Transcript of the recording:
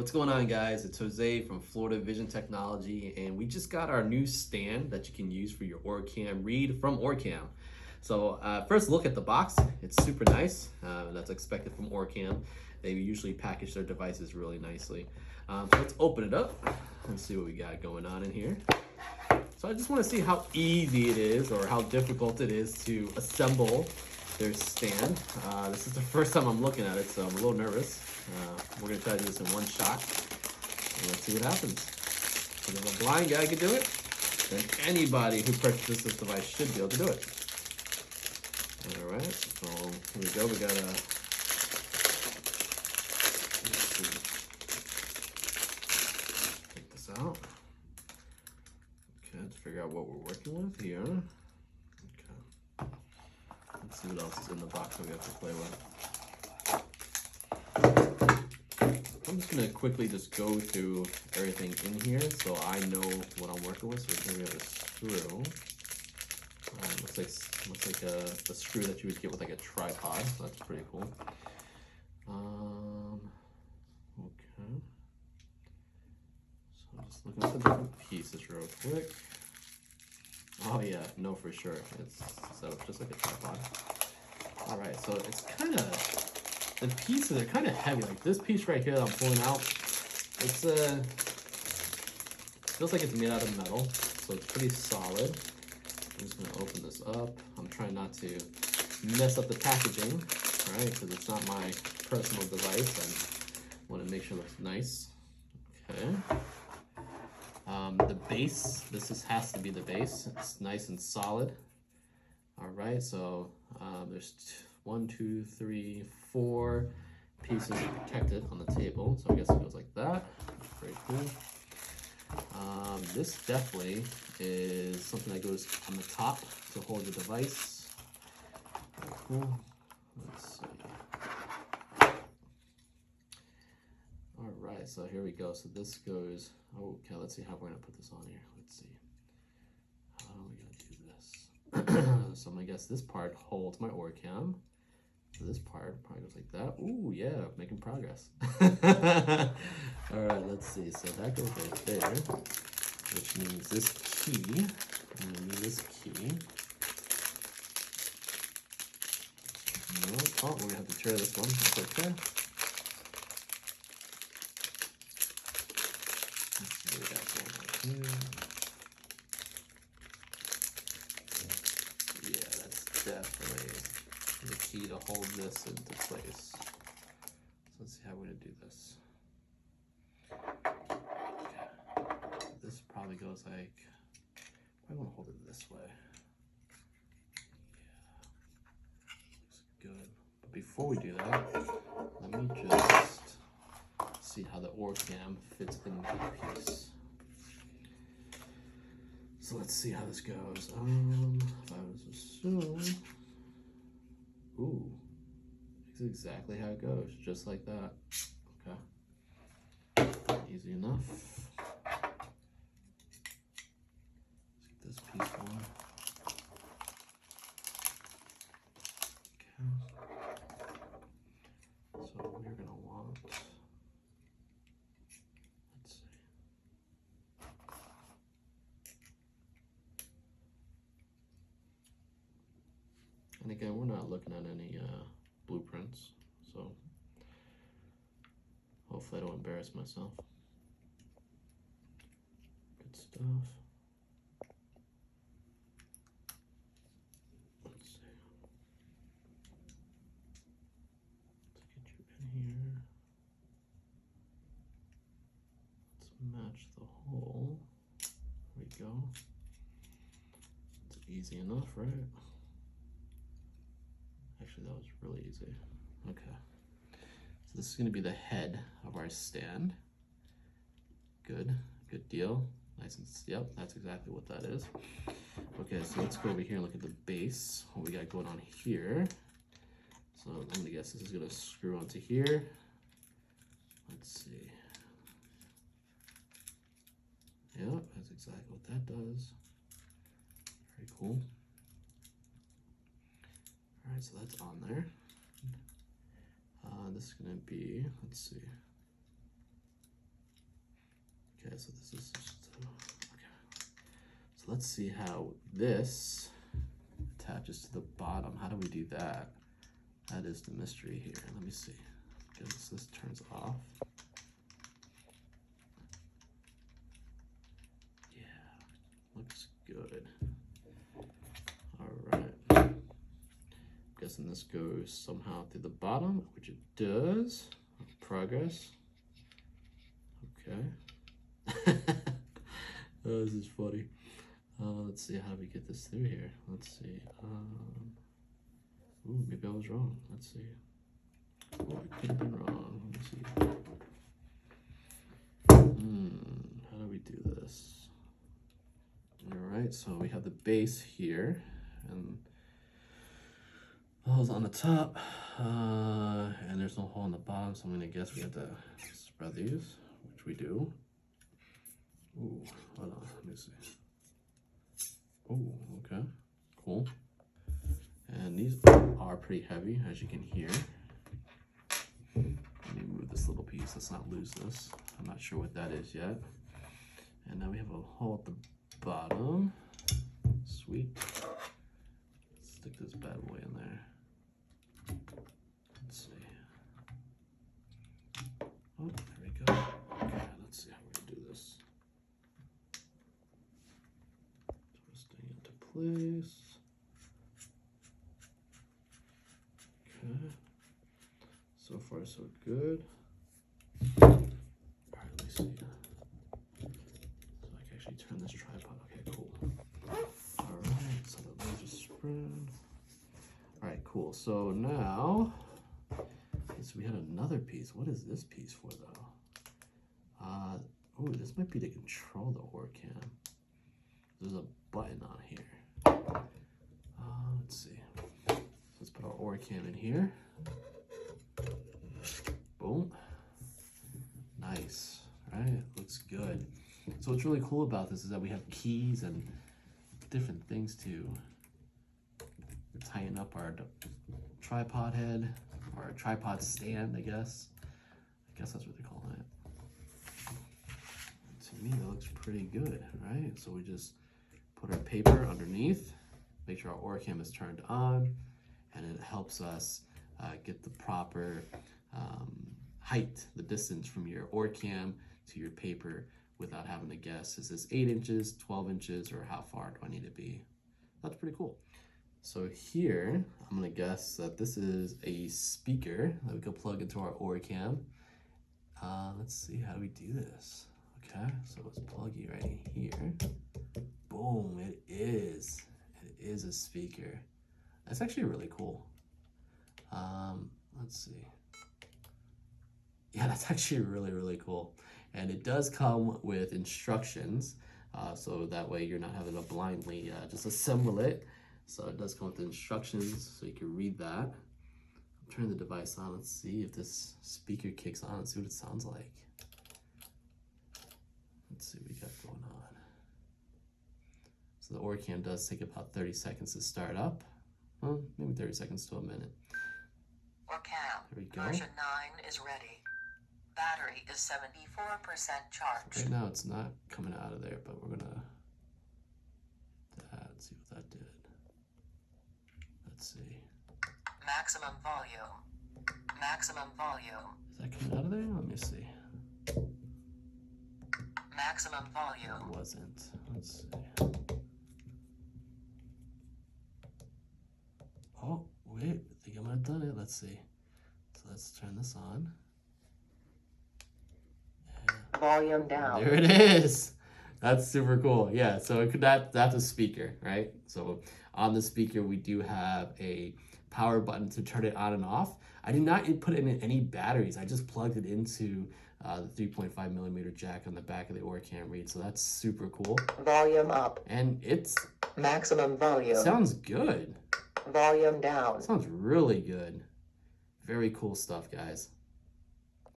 what's going on, guys? It's Jose from Florida Vision Technology, and we just got our new stand that you can use for your OrCam Read from OrCam. So first look at the box. It's super nice. That's expected from OrCam. They usually package their devices really nicely. So let's open it up and see what we got going on in here. So I just want to see how easy it is or how difficult it is to assemble their stand. This is the first time I'm looking at it, so I'm a little nervous. We're going to try to do this in one shot, and let's see what happens. And if a blind guy can do it, then anybody who purchases this device should be able to do it. Alright, so here we go. We got a... Let's see. Take this out. Okay, let's figure out what we're working with here. Okay. Let's see what else is in the box that we have to play with. I'm just going to quickly just go through everything in here so I know what I'm working with. So here we have a screw. Looks like a screw that you would get with like a tripod. So that's pretty cool. Okay. So I'm just looking at the different pieces real quick. Oh yeah, no, for sure. It's set up just like a tripod. All right, so it's kind of... The pieces are kind of heavy. Like this piece right here that I'm pulling out, it's feels like it's made out of metal, so it's pretty solid. I'm just gonna open this up. I'm trying not to mess up the packaging, right? Because it's not my personal device. I want to make sure it looks nice. Okay. The base. This has to be the base. It's nice and solid. All right. So there's 1, 2, 3, 4 pieces protected on the table. So I guess it goes like that. Very cool. This definitely is something that goes on the top to hold the device. Very cool. Let's see. All right, so here we go. So this goes, okay, let's see how we're gonna put this on here. Let's see. How are we gonna do this? So I'm gonna guess this part holds my OrCam. So this part probably goes like that. Ooh, yeah, making progress. All right, let's see. So that goes right there, which means this key. I'm gonna need this key. No, oh, we're gonna have to tear this one. That's okay. Let's see what we got going on here. Yeah, that's definitely the key to hold this into place. So let's see how we're gonna do this. Okay. This probably goes like, I want to hold it this way. Yeah, looks good. But before we do that, let me just see how the OrCam fits into the piece. So let's see how this goes. If I was to assume, ooh, it's exactly how it goes, just like that. Okay, easy enough. Let's get this piece on. Okay. So we're gonna want, let's see. And again, we're not looking at any blueprints, so hopefully I don't embarrass myself. Good stuff. Let's see. Let's get you in here. Let's match the hole. There we go. It's easy enough, right? Actually, that was really easy. Okay. So this is going to be the head of our stand. Good deal. Nice and, yep, that's exactly what that is. Okay, so let's go over here and look at the base. What we got going on here. So I'm going to guess this is going to screw onto here. Let's see. Yep, that's exactly what that does. Very cool. All right, so that's on there. This is gonna be, let's see. Okay, so this is just, okay. So let's see how this attaches to the bottom. How do we do that? That is the mystery here. Let me see. I guess this turns off. Yeah, looks good. All right. Guessing this goes somehow through the bottom, which it does. Progress. Okay. Oh, this is funny. Let's see how we get this through here. Let's see. Ooh, maybe I was wrong. Let's see. Oh, I could have been wrong. Let me see. How do we do this? All right, so we have the base here, and holes on the top, and there's no hole on the bottom, so I'm gonna guess we have to spread these, which we do. Ooh, hold on, let me see. Oh, okay, cool. And these are pretty heavy, as you can hear. Let me move this little piece, let's not lose this. I'm not sure what that is yet. And now we have a hole at the bottom. Sweet. Let's stick this bad boy in there. Let's see. Oh, there we go. Okay, let's see how we're gonna do this. Twisting into place. Okay. So far, so good. All right, let me see. So I can actually turn this tripod. Okay, cool. All right, so the legs are spread. All right, cool. So now, so we had another piece. What is this piece for, though? Oh, this might be to control the OrCam. There's a button on here. Let's see. So let's put our OrCam in here. Boom. Nice. All right, looks good. So what's really cool about this is that we have keys and different things to tighten up our tripod head, or a tripod stand, I guess. I guess that's what they're calling it. To me, that looks pretty good, right? So we just put our paper underneath, make sure our OrCam is turned on, and it helps us get the proper height, the distance from your OrCam to your paper without having to guess, is this 8 inches, 12 inches, or how far do I need to be? That's pretty cool. So here, I'm gonna guess that this is a speaker that we can plug into our OrCam. Let's see, how do we do this? Okay, so it's pluggy right here. Boom, it is. It is a speaker. That's actually really cool. Let's see. Yeah, that's actually really, really cool. And it does come with instructions, so that way you're not having to blindly just assemble it. So it does come with instructions, so you can read that. I'll turn the device on. Let's see if this speaker kicks on. Let's see what it sounds like. Let's see what we got going on. So the OrCam does take about 30 seconds to start up. Well, maybe 30 seconds to a minute. OrCam There we go. version 9 is ready. Battery is 74% charged. Right now it's not coming out of there, but we're gonna see what that did. Let's see. Maximum volume. Maximum volume. Is that coming out of there? Let me see. Maximum volume. It wasn't. Let's see. Oh, wait. I think I might have done it. Let's see. So let's turn this on. Volume down. There it is. That's super cool. Yeah, so that's a speaker, right? So on the speaker, we do have a power button to turn it on and off. I did not put in any batteries. I just plugged it into the 3.5 millimeter jack on the back of the OrCam Read. So that's super cool. Volume up. And it's Maximum volume. sounds good. Volume down. Sounds really good. Very cool stuff, guys.